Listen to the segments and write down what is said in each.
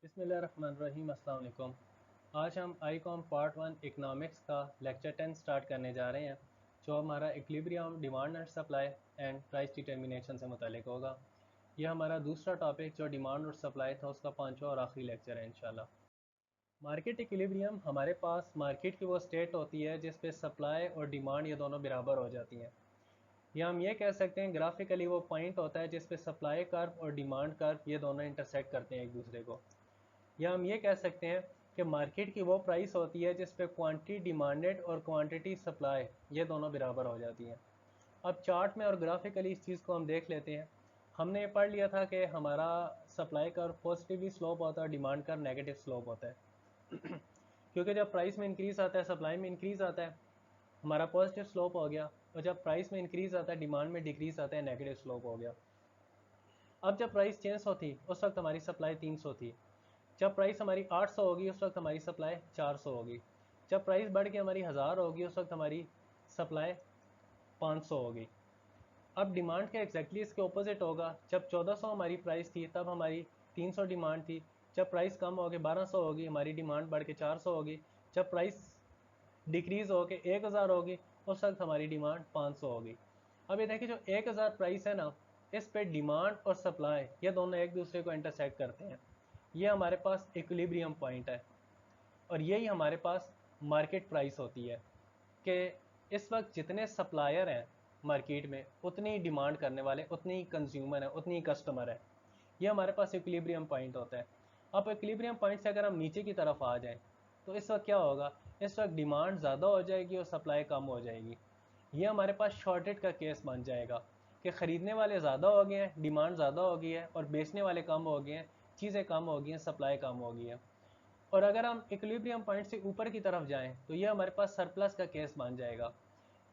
बिस्मिल्लाहिर्रहमानिर्रहीम। अस्सलाम वालेकुम। आज हम आईकॉम पार्ट 1 इकनॉमिक्स का लेक्चर 10 स्टार्ट करने जा रहे हैं, जो हमारा equilibrium demand and supply and price determination से मुतालिक होगा। यह हमारा दूसरा टॉपिक जो डिमांड और सप्लाई था उसका पांचवा और आखिरी लेक्चर है इंशाल्लाह। मार्केट इक्विलिब्रियम हमारे पास मार्केट की वो स्टेट होती है जिस पे सप्लाई और डिमांड ये दोनों बराबर हो जाती हैं, या हम ये कह सकते हैं ग्राफिकली वो पॉइंट होता है जिस पे सप्लाई कर्व और डिमांड कर्व ये दोनों इंटरसेक्ट करते हैं एक दूसरे को। या हम ये कह सकते हैं कि मार्केट की वो प्राइस होती है जिस पे क्वांटिटी डिमांडेड और क्वांटिटी सप्लाई ये दोनों बराबर हो जाती हैं। अब चार्ट में और ग्राफिकली इस चीज़ को हम देख लेते हैं। हमने ये पढ़ लिया था कि हमारा सप्लाई कर्व पॉजिटिवली स्लोप होता है, डिमांड कर्व नेगेटिव स्लोप होता है। क्योंकि जब प्राइस में इंक्रीज़ आता है सप्लाई में इंक्रीज़ आता है, हमारा पॉजिटिव स्लोप हो गया, और जब प्राइस में इंक्रीज़ आता है डिमांड में डिक्रीज़ आता है, नेगेटिव स्लोप हो गया। अब जब प्राइस 600 थी उस वक्त हमारी सप्लाई 300 थी। जब प्राइस हमारी 800 होगी उस वक्त हमारी सप्लाई 400 होगी। जब प्राइस बढ़ के हमारी 1000 होगी उस वक्त हमारी सप्लाई 500 होगी। अब डिमांड के एग्जैक्टली इसके ऑपोजिट होगा। जब 1400 हमारी प्राइस थी तब हमारी 300 डिमांड थी। जब प्राइस कम हो के 1200 होगी हमारी डिमांड बढ़ के 400 होगी। जब प्राइस डिक्रीज़ हो के 1000 होगी उस वक्त हमारी डिमांड 500 होगी। अब ये देखिए, जो 1000 प्राइस है ना, इस पे डिमांड और सप्लाई ये दोनों एक दूसरे को इंटरसेक्ट करते हैं। ये हमारे पास इक्विलिब्रियम पॉइंट है, और यही हमारे पास मार्केट प्राइस होती है कि इस वक्त जितने सप्लायर हैं मार्केट में उतनी ही डिमांड करने वाले, उतनी ही कंज्यूमर हैं, उतनी ही कस्टमर है। ये हमारे पास इक्विलिब्रियम पॉइंट होता है। अब इक्विलिब्रियम पॉइंट से अगर हम नीचे की तरफ आ जाएं तो इस वक्त क्या होगा, इस वक्त डिमांड ज़्यादा हो जाएगी और सप्लाई कम हो जाएगी। ये हमारे पास शॉर्टेज का केस बन जाएगा कि ख़रीदने वाले ज़्यादा हो गए हैं, डिमांड ज़्यादा हो गई है, और बेचने वाले कम हो गए हैं, चीज़ें कम हो गई हैं, सप्लाई कम हो गई है। और अगर हम इक्विलिब्रियम पॉइंट से ऊपर की तरफ जाएं तो ये हमारे पास सरप्लस का केस बन जाएगा।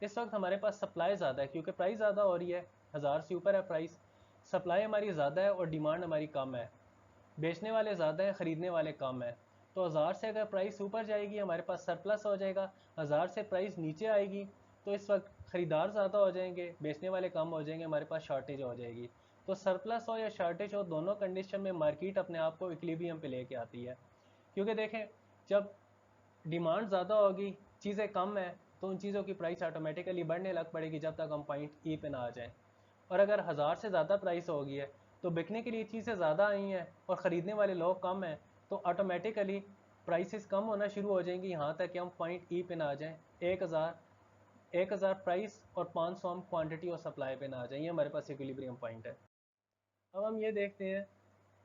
इस वक्त हमारे पास सप्लाई ज़्यादा है क्योंकि प्राइस ज़्यादा हो रही है, 1000 से ऊपर है प्राइस, सप्लाई हमारी ज़्यादा है और डिमांड हमारी कम है। बेचने वाले ज़्यादा हैं, ख़रीदने वाले कम हैं। तो 1000 से अगर प्राइस ऊपर जाएगी हमारे पास सरप्लस हो जाएगा। 1000 से प्राइस नीचे आएगी तो इस वक्त ख़रीदार ज़्यादा हो जाएंगे, बेचने वाले कम हो जाएंगे, हमारे पास शॉर्टेज हो जाएगी। तो सरप्लस हो या शॉर्टेज हो, दोनों कंडीशन में मार्केट अपने आप को इक्विलिब्रियम पे लेके आती है। क्योंकि देखें, जब डिमांड ज़्यादा होगी, चीज़ें कम है, तो उन चीज़ों की प्राइस ऑटोमेटिकली बढ़ने लग पड़ेगी जब तक हम पॉइंट ई पे ना आ जाएं। और अगर 1000 से ज़्यादा प्राइस होगी है तो बिकने के लिए चीज़ें ज़्यादा आई हैं और ख़रीदने वाले लोग कम हैं, तो ऑटोमेटिकली प्राइसेस कम होना शुरू हो जाएंगी यहाँ तक कि हम पॉइंट ई पे ना आ जाएं। 1000 प्राइस और 500 हम क्वांटिटी और सप्लाई पे ना आ जाएं। ये हमारे पास इक्विलिब्रियम पॉइंट है। अब हम ये देखते हैं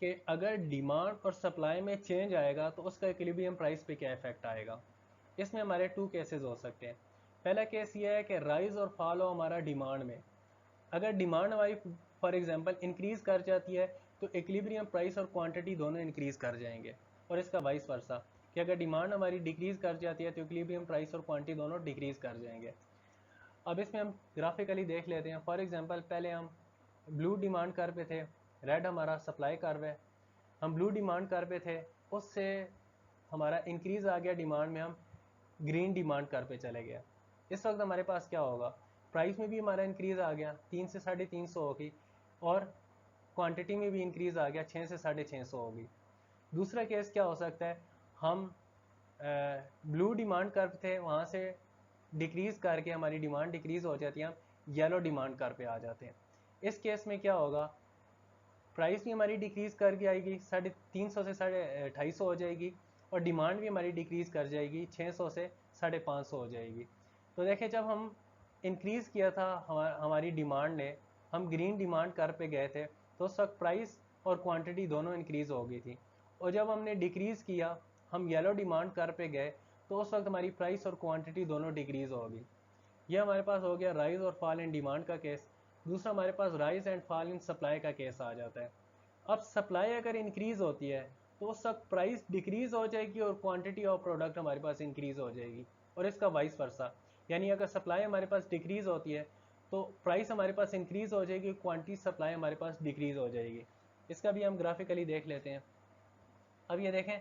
कि अगर डिमांड और सप्लाई में चेंज आएगा तो उसका इक्विलिब्रियम प्राइस पे क्या इफेक्ट आएगा। इसमें हमारे टू केसेस हो सकते हैं। पहला केस ये है कि राइज और फॉल हो हमारा डिमांड में। अगर डिमांड हमारी फॉर एग्जांपल इंक्रीज़ कर जाती है तो इक्विलिब्रियम प्राइस और क्वांटिटी दोनों इंक्रीज़ कर जाएंगे, और इसका वाइस वर्सा कि अगर डिमांड हमारी डिक्रीज़ कर जाती है तो इक्विलिब्रियम प्राइस और क्वांटिटी दोनों डिक्रीज़ कर जाएंगे। अब इसमें हम ग्राफिकली देख लेते हैं। फॉर एग्जांपल पहले हम ब्लू डिमांड कर पे थे, रेड हमारा सप्लाई कर्व है। हम ब्लू डिमांड कर पे थे, उससे हमारा इंक्रीज़ आ गया डिमांड में, हम ग्रीन डिमांड कर पे चले गए। इस वक्त हमारे पास क्या होगा, प्राइस में भी हमारा इंक्रीज़ आ गया 3 से 350 होगी, और क्वांटिटी में भी इंक्रीज़ आ गया 6 से 650 होगी। दूसरा केस क्या हो सकता है, हम ब्लू डिमांड कर्व थे वहाँ से डिक्रीज़ करके हमारी डिमांड डिक्रीज़ हो जाती है, हम येलो डिमांड कर्व पे आ जाते हैं। इस केस में क्या होगा, प्राइस भी हमारी डिक्रीज़ करके आएगी, 350 से 250 हो जाएगी, और डिमांड भी हमारी डिक्रीज़ कर जाएगी, 600 से 550 हो जाएगी। तो देखें, जब हम इंक्रीज़ किया था हमारी डिमांड ने, हम ग्रीन डिमांड कर पे गए थे तो उस वक्त प्राइस और क्वांटिटी दोनों इंक्रीज़ हो गई थी। और जब हमने डिक्रीज़ किया, हम येलो डिमांड कर पे गए, तो उस वक्त हमारी प्राइस और क्वांटिटी दोनों डिक्रीज़ हो गई। ये हमारे पास हो गया राइज और फॉल इन डिमांड का केस। दूसरा हमारे पास rise and fall in supply का केस आ जाता है। अब सप्लाई अगर इंक्रीज होती है तो उस वक्त प्राइस डिक्रीज हो जाएगी और क्वांटिटी ऑफ प्रोडक्ट हमारे पास इंक्रीज हो जाएगी, और इसका वाइस वर्सा। यानी अगर सप्लाई हमारे पास डिक्रीज होती है तो प्राइस हमारे पास इंक्रीज हो जाएगी, क्वांटिटी सप्लाई हमारे पास डिक्रीज हो जाएगी। इसका भी हम ग्राफिकली देख लेते हैं। अब ये देखें,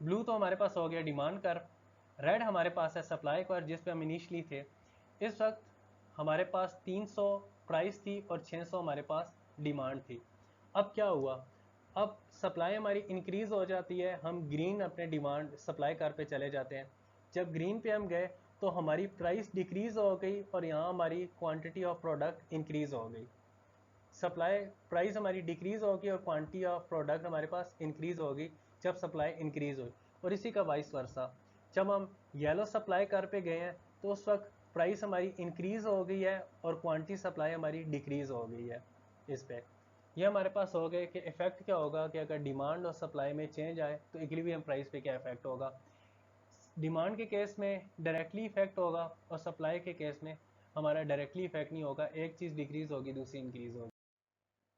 ब्लू तो हमारे पास हो गया डिमांड कर्व, रेड हमारे पास है सप्लाई कर्व जिस पे हम इनिशियली थे। इस वक्त हमारे पास 300 प्राइस थी और 600 हमारे पास डिमांड थी। अब क्या हुआ, अब सप्लाई हमारी इंक्रीज़ हो जाती है, हम ग्रीन अपने डिमांड सप्लाई कर पे चले जाते हैं। जब ग्रीन पे हम गए तो हमारी प्राइस डिक्रीज़ हो गई और यहाँ हमारी क्वांटिटी ऑफ प्रोडक्ट इंक्रीज़ हो गई। सप्लाई प्राइस हमारी डिक्रीज़ होगी और क्वांटिटी ऑफ प्रोडक्ट हमारे पास इंक्रीज़ होगी जब सप्लाई इंक्रीज़ हुई। और इसी का वाइस वर्सा, जब हम येलो सप्लाई कर पे गए हैं तो उस वक्त प्राइस हमारी इंक्रीज़ हो गई है और क्वांटिटी सप्लाई हमारी डिक्रीज़ हो गई है। इस पे ये हमारे पास हो गए कि इफ़ेक्ट क्या होगा कि अगर डिमांड और सप्लाई में चेंज आए तो इक्विलिब्रियम प्राइस पे क्या इफ़ेक्ट होगा। डिमांड के केस में डायरेक्टली इफ़ेक्ट होगा और सप्लाई के केस में हमारा डायरेक्टली इफ़ेक्ट नहीं होगा, एक चीज़ डिक्रीज़ होगी दूसरी इंक्रीज़ होगी।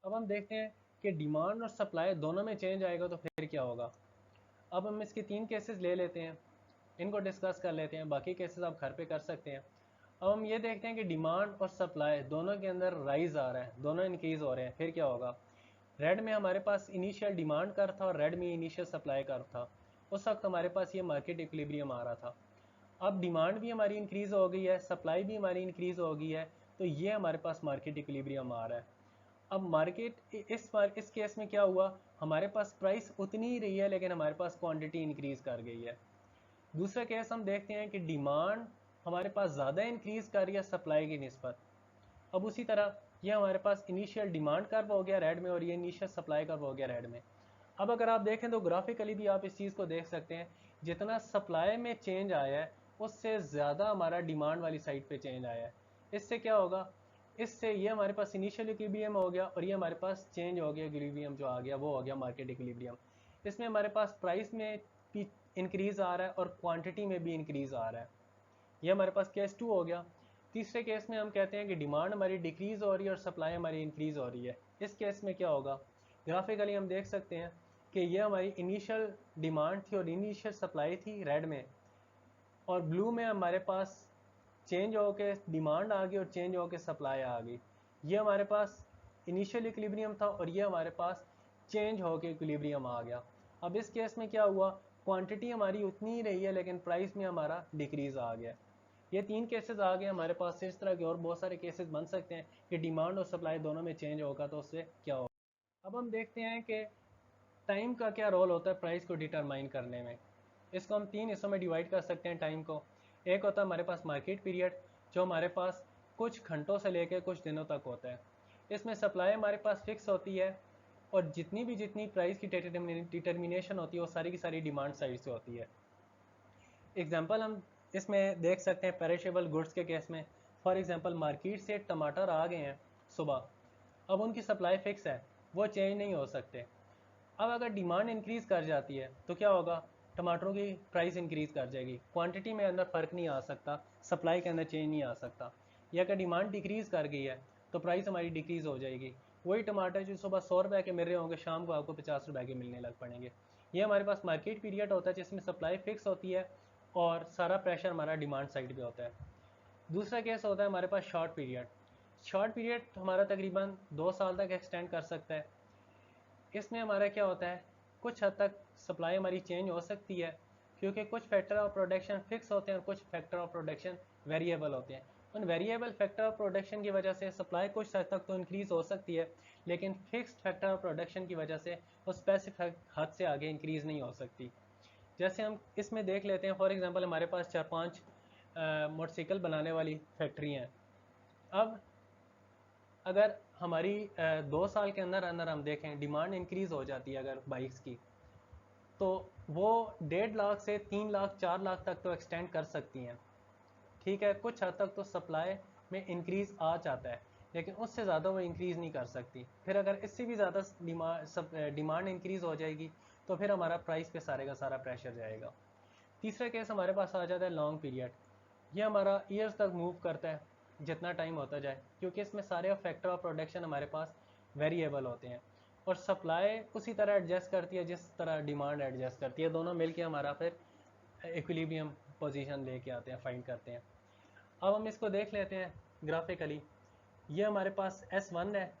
अब हम देखते हैं कि डिमांड और सप्लाई दोनों में चेंज आएगा तो फिर क्या होगा। अब हम इसके 3 केसेस ले लेते हैं, इनको डिस्कस कर लेते हैं, बाकी केसेस आप घर पे कर सकते हैं। अब हम ये देखते हैं कि डिमांड और सप्लाई दोनों के अंदर राइज आ रहा है, दोनों इंक्रीज़ हो रहे हैं, फिर क्या होगा। रेड में हमारे पास इनिशियल डिमांड कर्व था और रेड में इनिशियल सप्लाई कर्व था। उस वक्त हमारे पास ये मार्केट इक्विलिब्रियम आ रहा था। अब डिमांड भी हमारी इंक्रीज़ हो गई है, सप्लाई भी हमारी इंक्रीज़ हो गई है, तो ये हमारे पास मार्केट इक्विलिब्रियम आ रहा है। अब मार्केट इस केस में क्या हुआ, हमारे पास प्राइस उतनी ही रही है लेकिन हमारे पास क्वांटिटी इंक्रीज़ कर गई है। दूसरा केस हम देखते हैं कि डिमांड हमारे पास ज़्यादा इंक्रीज़ कर रही है सप्लाई की निस्बत। अब उसी तरह ये हमारे पास इनिशियल डिमांड कर्व हो गया रेड में और ये इनिशियल सप्लाई कर्व हो गया रेड में। अब अगर आप देखें तो ग्राफिकली भी आप इस चीज़ को देख सकते हैं, जितना सप्लाई में चेंज आया है उससे ज़्यादा हमारा डिमांड वाली साइड पे चेंज आया है। इससे क्या होगा, इससे ये हमारे पास इनिशियल इक्विलिब्रियम हो गया और ये हमारे पास चेंज हो गया, इक्विलिब्रियम जो आ गया वो हो गया मार्केट इक्विलिब्रियम। इसमें हमारे पास प्राइस में भी इंक्रीज़ आ रहा है और क्वांटिटी में भी इंक्रीज़ आ रहा है। ये हमारे पास केस 2 हो गया। तीसरे केस में हम कहते हैं कि डिमांड हमारी डिक्रीज़ हो रही है और सप्लाई हमारी इंक्रीज़ हो रही है। इस केस में क्या होगा, ग्राफिकली हम देख सकते हैं कि ये हमारी इनिशियल डिमांड थी और इनिशियल सप्लाई थी रेड में, और ब्लू में हमारे पास चेंज हो के डिमांड आ गई और चेंज हो के सप्लाई आ गई। ये हमारे पास इनिशियल इक्विलिब्रियम था और ये हमारे पास चेंज हो के इक्विलिब्रियम आ गया। अब इस केस में क्या हुआ, क्वांटिटी हमारी उतनी ही रही है लेकिन प्राइस में हमारा डिक्रीज़ आ गया। ये 3 केसेस आ गए हमारे पास। इस तरह के और बहुत सारे केसेस बन सकते हैं कि डिमांड और सप्लाई दोनों में चेंज होगा तो उससे क्या होगा। अब हम देखते हैं कि टाइम का क्या रोल होता है प्राइस को डिटरमाइन करने में। इसको हम 3 हिस्सों में डिवाइड कर सकते हैं टाइम को। एक होता है हमारे पास मार्केट पीरियड, जो हमारे पास कुछ घंटों से लेकर कुछ दिनों तक होता है। इसमें सप्लाई हमारे पास फिक्स होती है और जितनी प्राइस की डिटर्मिनेशन होती है वो सारी की सारी डिमांड साइड से होती है। एग्जाम्पल हम इसमें देख सकते हैं पेरिशेबल गुड्स के केस में। फॉर एग्जांपल मार्केट से टमाटर आ गए हैं सुबह, अब उनकी सप्लाई फिक्स है, वो चेंज नहीं हो सकते। अब अगर डिमांड इंक्रीज़ कर जाती है तो क्या होगा, टमाटरों की प्राइस इंक्रीज़ कर जाएगी, क्वांटिटी में अंदर फ़र्क नहीं आ सकता, सप्लाई के अंदर चेंज नहीं आ सकता। या अगर डिमांड डिक्रीज़ कर गई है तो प्राइस हमारी डिक्रीज़ हो जाएगी। वही टमाटर जो सुबह 100 रुपये के मिल रहे होंगे शाम को आपको 50 रुपये के मिलने लग पड़ेंगे। ये हमारे पास मार्केट पीरियड होता है जिसमें सप्लाई फिक्स होती है और सारा प्रेशर हमारा डिमांड साइड पे होता है। दूसरा केस होता है हमारे पास शॉर्ट पीरियड। शॉर्ट पीरियड हमारा तकरीबन 2 साल तक एक्सटेंड कर सकता है। इसमें हमारा क्या होता है, कुछ हद तक सप्लाई हमारी चेंज हो सकती है क्योंकि कुछ फैक्टर ऑफ प्रोडक्शन फिक्स होते हैं और कुछ फैक्टर ऑफ प्रोडक्शन वेरिएबल होते हैं। उन वेरिएबल फैक्टर ऑफ प्रोडक्शन की वजह से सप्लाई कुछ हद तक तो इंक्रीज़ हो सकती है लेकिन फिक्स्ड फैक्टर ऑफ प्रोडक्शन की वजह से वो स्पेसिफिक हद से आगे इंक्रीज़ नहीं हो सकती। जैसे हम इसमें देख लेते हैं, फॉर एग्जांपल हमारे पास 4-5 मोटरसाइकिल बनाने वाली फैक्ट्री हैं। अब अगर हमारी 2 साल के अंदर अंदर हम देखें डिमांड इंक्रीज़ हो जाती है अगर बाइक्स की, तो वो 1.5 लाख से 3 लाख 4 लाख तक तो एक्सटेंड कर सकती हैं। ठीक है, कुछ हद तक तो सप्लाई में इंक्रीज़ आ जाता है लेकिन उससे ज़्यादा वो इंक्रीज़ नहीं कर सकती। फिर अगर इससे भी ज़्यादा डिमांड इंक्रीज़ हो जाएगी तो फिर हमारा प्राइस पे सारे का सारा प्रेशर जाएगा। तीसरा केस हमारे पास आ जाता है लॉन्ग पीरियड। ये हमारा ईयर्स तक मूव करता है जितना टाइम होता जाए, क्योंकि इसमें सारे फैक्टर ऑफ प्रोडक्शन हमारे पास वेरिएबल होते हैं और सप्लाई उसी तरह एडजस्ट करती है जिस तरह डिमांड एडजस्ट करती है। दोनों मिलके हमारा फिर इक्विलिब्रियम पोजीशन लेके आते हैं, फाइंड करते हैं। अब हम इसको देख लेते हैं ग्राफिकली। ये हमारे पास S1 है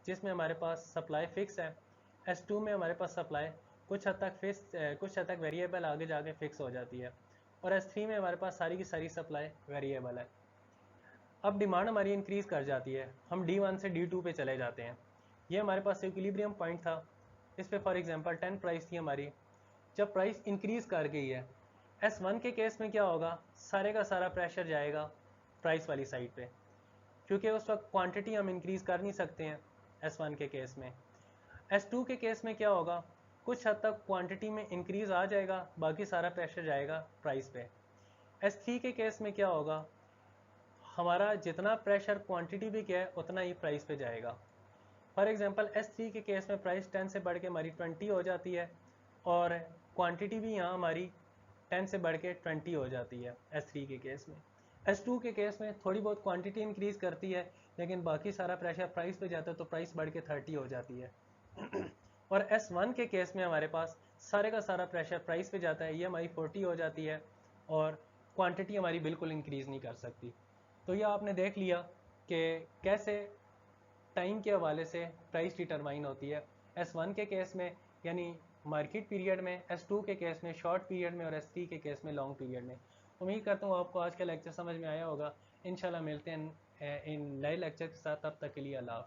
जिसमें हमारे पास सप्लाई फिक्स है। S2 में हमारे पास सप्लाई कुछ हद तक फिक्स, कुछ हद तक वेरिएबल आगे जाके फिक्स हो जाती है। और S3 में हमारे पास सारी की सारी सप्लाई वेरिएबल है। अब डिमांड हमारी इंक्रीज़ कर जाती है, हम D1 से D2 पे चले जाते हैं। ये हमारे पास इक्विलिब्रियम पॉइंट था इस पे फॉर एग्जांपल 10 प्राइस थी हमारी, जब प्राइस इंक्रीज़ कर गई है S1 के केस में क्या होगा, सारे का सारा प्रेशर जाएगा प्राइस वाली साइड पे, क्योंकि उस वक्त क्वांटिटी हम इंक्रीज़ कर नहीं सकते हैं S1 के केस में। S2 के केस में क्या होगा, कुछ हद तक क्वांटिटी में इंक्रीज़ आ जाएगा, बाकी सारा प्रेशर जाएगा प्राइस पे। S3 के केस में क्या होगा, हमारा जितना प्रेशर क्वांटिटी भी क्या है उतना ही प्राइस पे जाएगा। फॉर एग्जांपल S3 के केस में प्राइस 10 से बढ़ के हमारी 20 हो जाती है और क्वांटिटी भी यहाँ हमारी 10 से बढ़ के 20 हो जाती है S3 के केस में। S2 के केस में थोड़ी बहुत क्वांटिटी इंक्रीज़ करती है, लेकिन बाकी सारा प्रेशर प्राइस पे जाता है तो प्राइस बढ़ के 30 हो जाती है। और S1 के केस में हमारे पास सारे का सारा प्रेशर प्राइस पे जाता है, ये हमारी 40 हो जाती है और क्वांटिटी हमारी बिल्कुल इंक्रीज़ नहीं कर सकती। तो ये आपने देख लिया कि कैसे टाइम के हवाले से प्राइस डिटरमाइन होती है। S1 के केस में यानी मार्केट पीरियड में, S2 के केस में शॉर्ट पीरियड में और S3 के केस में लॉन्ग पीरियड में। उम्मीद करता हूँ आपको आज का लेक्चर समझ में आया होगा। इंशाल्लाह मिलते हैं इन नए लेक्चर के साथ, तब तक के लिए अल्लाह हाफ़िज़।